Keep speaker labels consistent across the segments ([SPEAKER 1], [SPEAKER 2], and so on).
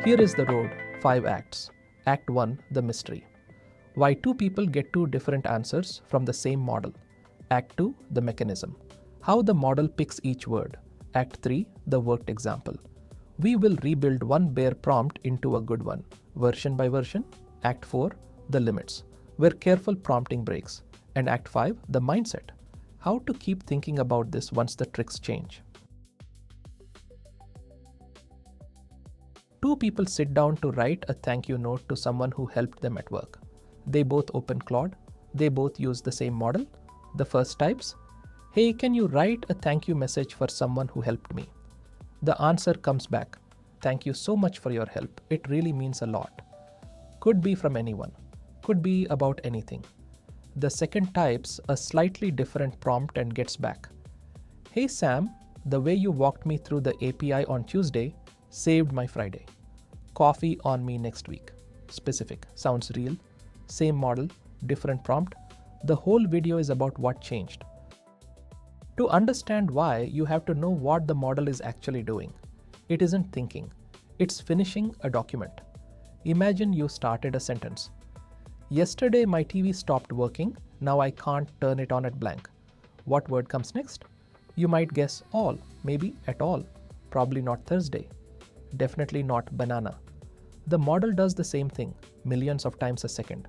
[SPEAKER 1] Here is the road, 5 acts. Act 1, the mystery. Why two people get two different answers from the same model. Act 2, the mechanism. How the model picks each word. Act 3, the worked example. We will rebuild one bare prompt into a good one, version by version. Act 4, the limits, where careful prompting breaks. And Act 5, the mindset. How to keep thinking about this once the tricks change. Two people sit down to write a thank you note to someone who helped them at work. They both open Claude. They both use the same model. The first types, "Hey, can you write a thank you message for someone who helped me?" The answer comes back, "Thank you so much for your help. It really means a lot." Could be from anyone. Could be about anything. The second types a slightly different prompt and gets back, "Hey Sam, the way you walked me through the API on Tuesday saved my Friday. Coffee on me next week." Specific, sounds real. Same model, different prompt. The whole video is about what changed. To understand why, you have to know what the model is actually doing. It isn't thinking. It's finishing a document. Imagine you started a sentence. "Yesterday my TV stopped working. Now I can't turn it on at blank." What word comes next? You might guess all, maybe at all. Probably not Thursday. Definitely not banana. The model does the same thing, millions of times a second.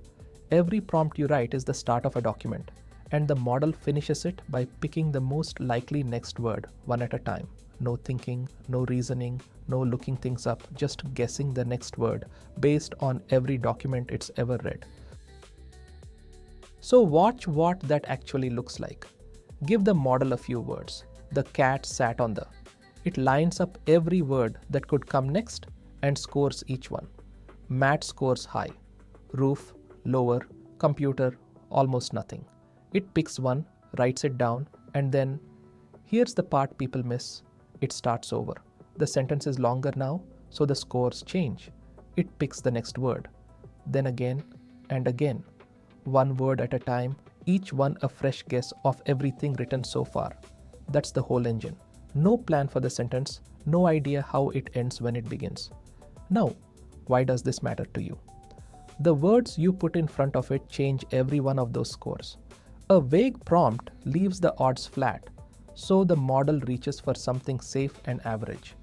[SPEAKER 1] Every prompt you write is the start of a document, and the model finishes it by picking the most likely next word, one at a time. No thinking, no reasoning, no looking things up, just guessing the next word based on every document it's ever read. So watch what that actually looks like. Give the model a few words. The cat sat on the. It lines up every word that could come next and scores each one. Matt scores high. Roof, lower, computer, almost nothing. It picks one, writes it down, and then, here's the part people miss. It starts over. The sentence is longer now, so the scores change. It picks the next word. Then again and again. One word at a time, each one a fresh guess of everything written so far. That's the whole engine. No plan for the sentence, no idea how it ends when it begins. Now, why does this matter to you? The words you put in front of it change every one of those scores. A vague prompt leaves the odds flat, so the model reaches for something safe and average.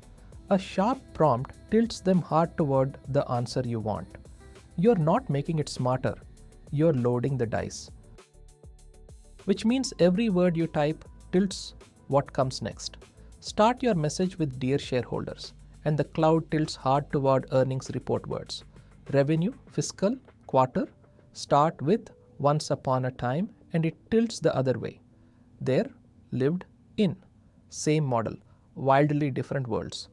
[SPEAKER 1] A sharp prompt tilts them hard toward the answer you want. You're not making it smarter, you're loading the dice. Which means every word you type tilts what comes next. Start your message with "Dear shareholders," and the cloud tilts hard toward earnings report words. Revenue, fiscal, quarter, start with "once upon a time," and it tilts the other way. There, lived, in. Same model, wildly different worlds.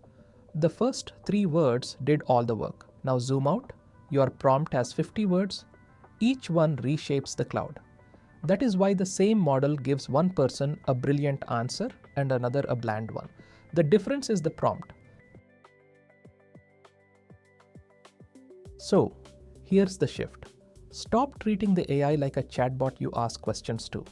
[SPEAKER 1] The first 3 words did all the work. Now zoom out. Your prompt has 50 words. Each one reshapes the cloud. That is why the same model gives one person a brilliant answer and another a bland one. The difference is the prompt. So, here's the shift. Stop treating the AI like a chatbot you ask questions to.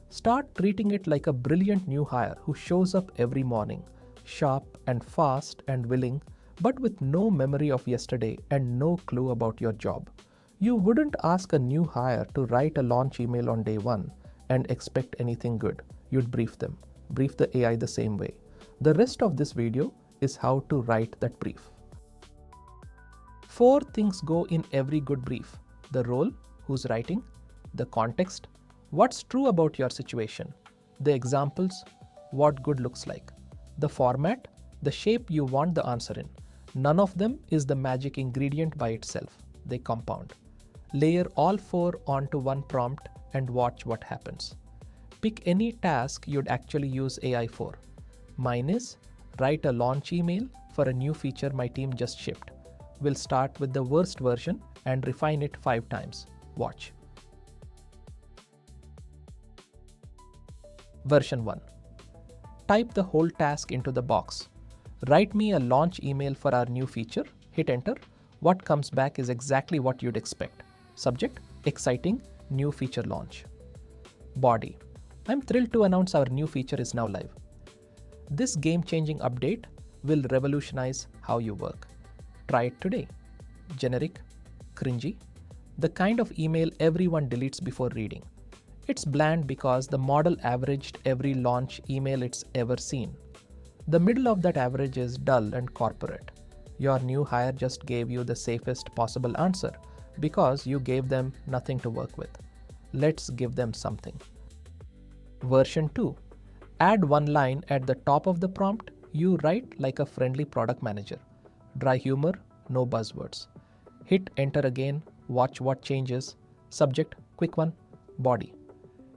[SPEAKER 1] Start treating it like a brilliant new hire who shows up every morning, sharp and fast and willing, but with no memory of yesterday and no clue about your job. You wouldn't ask a new hire to write a launch email on day 1 and expect anything good. You'd brief them. Brief the AI the same way. The rest of this video is how to write that brief. 4 things go in every good brief. The role, who's writing, the context, what's true about your situation, the examples, what good looks like, the format, the shape you want the answer in. None of them is the magic ingredient by itself. They compound. Layer all 4 onto one prompt and watch what happens. Pick any task you'd actually use AI for. Mine is write a launch email for a new feature my team just shipped. We'll start with the worst version and refine it 5 times. Watch. Version 1. Type the whole task into the box. Write me a launch email for our new feature. Hit enter. What comes back is exactly what you'd expect. Subject, exciting, new feature launch. Body, I'm thrilled to announce our new feature is now live. This game-changing update will revolutionize how you work. Try it today. Generic, cringy, the kind of email everyone deletes before reading. It's bland because the model averaged every launch email it's ever seen. The middle of that average is dull and corporate. Your new hire just gave you the safest possible answer because you gave them nothing to work with. Let's give them something. Version 2. Add one line at the top of the prompt. You write like a friendly product manager. Dry humor, no buzzwords. Hit enter again, watch what changes. Subject, quick one. Body.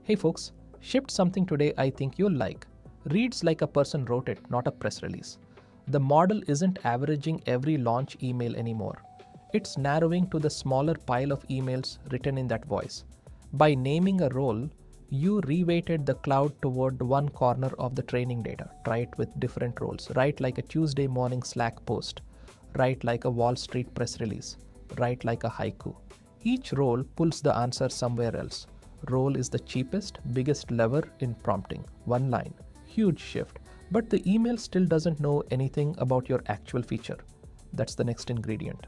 [SPEAKER 1] Hey folks, shipped something today I think you'll like. Reads like a person wrote it, not a press release. The model isn't averaging every launch email anymore. It's narrowing to the smaller pile of emails written in that voice. By naming a role, you reweighted the cloud toward one corner of the training data. Try it with different roles. Write like a Tuesday morning Slack post. Write like a Wall Street press release. Write like a haiku. Each role pulls the answer somewhere else. Role is the cheapest, biggest lever in prompting. One line. Huge shift. But the email still doesn't know anything about your actual feature. That's the next ingredient.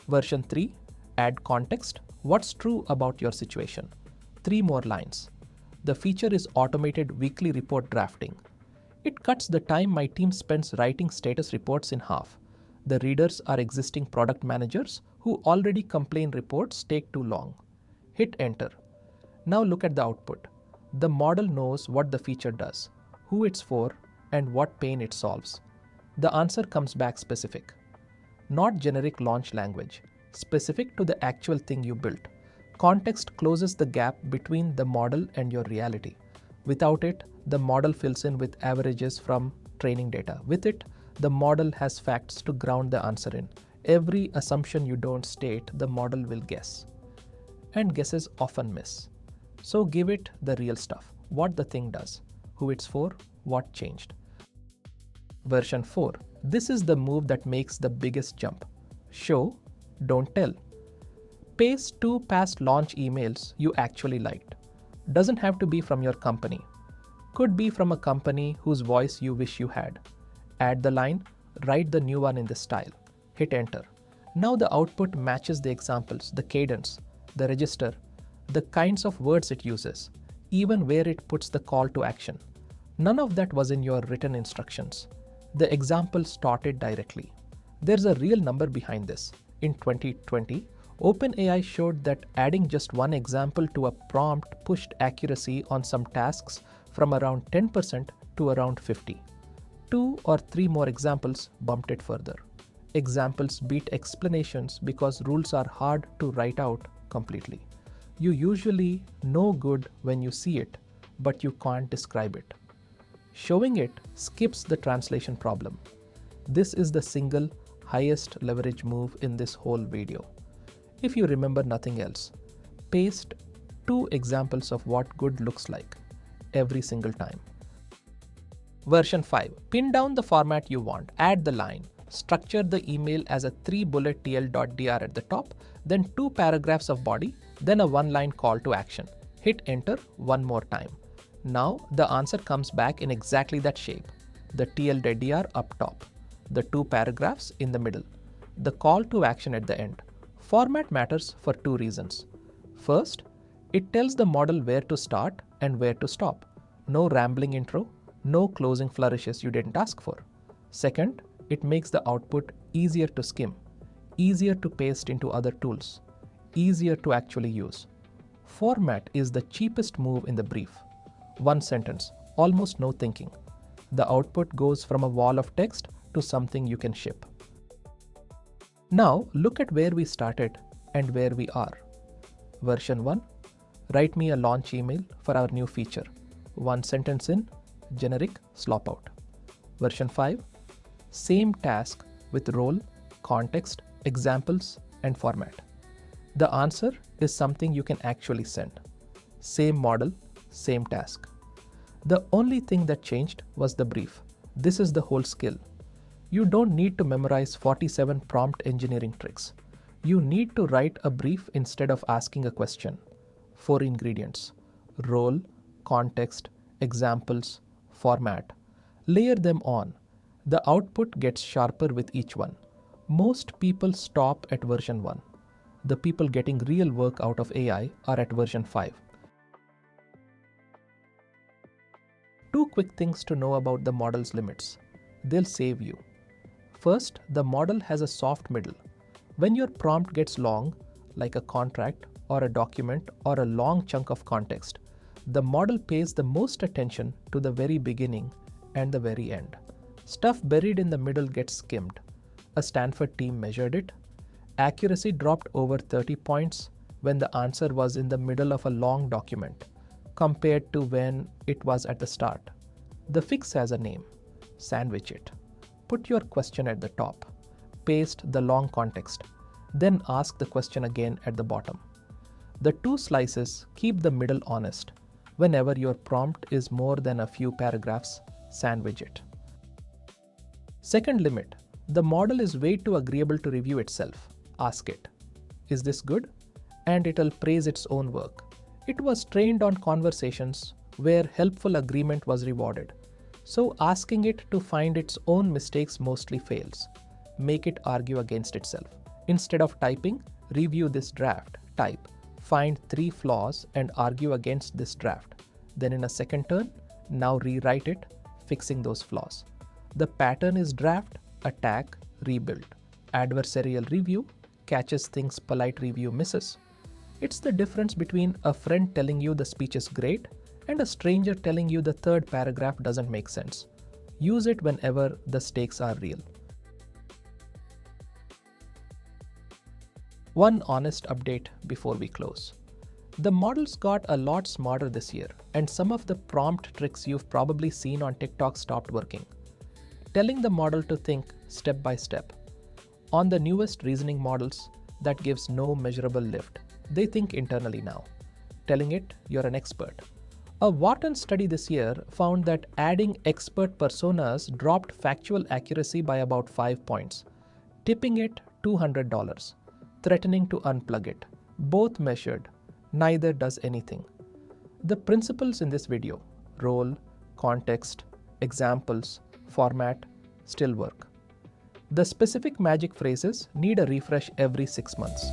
[SPEAKER 1] Version 3. Add context. What's true about your situation? 3 more lines. The feature is automated weekly report drafting. It cuts the time my team spends writing status reports in half. The readers are existing product managers who already complain reports take too long. Hit enter. Now look at the output. The model knows what the feature does, who it's for, and what pain it solves. The answer comes back specific. Not generic launch language, specific to the actual thing you built. Context closes the gap between the model and your reality. Without it, the model fills in with averages from training data. With it, the model has facts to ground the answer in. Every assumption you don't state, the model will guess. And guesses often miss. So give it the real stuff, what the thing does, who it's for, what changed. Version 4. This is the move that makes the biggest jump. Show, don't tell. Paste 2 past launch emails you actually liked. Doesn't have to be from your company. Could be from a company whose voice you wish you had. Add the line, write the new one in this style. Hit enter. Now the output matches the examples, the cadence, the register, the kinds of words it uses, even where it puts the call to action. None of that was in your written instructions. The examples taught it directly. There's a real number behind this. In 2020, OpenAI showed that adding just one example to a prompt pushed accuracy on some tasks from around 10% to around 50%. 2 or 3 more examples bumped it further. Examples beat explanations because rules are hard to write out completely. You usually know good when you see it, but you can't describe it. Showing it skips the translation problem. This is the single highest leverage move in this whole video. If you remember nothing else, paste 2 examples of what good looks like every single time. Version 5. Pin down the format you want, add the line, structure the email as a 3-bullet tl.dr at the top, then 2 paragraphs of body, then a 1-line call to action. Hit enter one more time. Now the answer comes back in exactly that shape. The tl.dr up top, the 2 paragraphs in the middle, the call to action at the end. Format matters for 2 reasons. First, it tells the model where to start and where to stop. No rambling intro, no closing flourishes you didn't ask for. Second, it makes the output easier to skim, easier to paste into other tools, easier to actually use. Format is the cheapest move in the brief. 1 sentence, almost no thinking. The output goes from a wall of text to something you can ship. Now look at where we started and where we are. Version 1. Write me a launch email for our new feature. 1 sentence in, generic, slop out. Version 5. Same task with role, context, examples, and format. The answer is something you can actually send. Same model, same task. The only thing that changed was the brief. This is the whole skill. You don't need to memorize 47 prompt engineering tricks. You need to write a brief instead of asking a question. 4 ingredients: role, context, examples, format. Layer them on. The output gets sharper with each one. Most people stop at version 1. The people getting real work out of AI are at version 5. Two quick things to know about the model's limits. They'll save you. First, the model has a soft middle. When your prompt gets long, like a contract or a document or a long chunk of context, the model pays the most attention to the very beginning and the very end. Stuff buried in the middle gets skimmed. A Stanford team measured it. Accuracy dropped over 30 points when the answer was in the middle of a long document, compared to when it was at the start. The fix has a name. Sandwich it. Put your question at the top. Paste the long context. Then ask the question again at the bottom. The two slices keep the middle honest. Whenever your prompt is more than a few paragraphs, sandwich it. Second limit. The model is way too agreeable to review itself. Ask it, is this good? And it'll praise its own work. It was trained on conversations where helpful agreement was rewarded. So asking it to find its own mistakes mostly fails. Make it argue against itself. Instead of typing, review this draft, type, find 3 flaws and argue against this draft. Then in a second turn, now rewrite it, fixing those flaws. The pattern is draft, attack, rebuild. Adversarial review catches things polite review misses. It's the difference between a friend telling you the speech is great and a stranger telling you the third paragraph doesn't make sense. Use it whenever the stakes are real. One honest update before we close. The models got a lot smarter this year, and some of the prompt tricks you've probably seen on TikTok stopped working. Telling the model to think step by step. On the newest reasoning models, that gives no measurable lift. They think internally now. Telling it you're an expert. A Wharton study this year found that adding expert personas dropped factual accuracy by about 5 points, tipping it $200, threatening to unplug it. Both measured, neither does anything. The principles in this video, role, context, examples, format, still work. The specific magic phrases need a refresh every 6 months.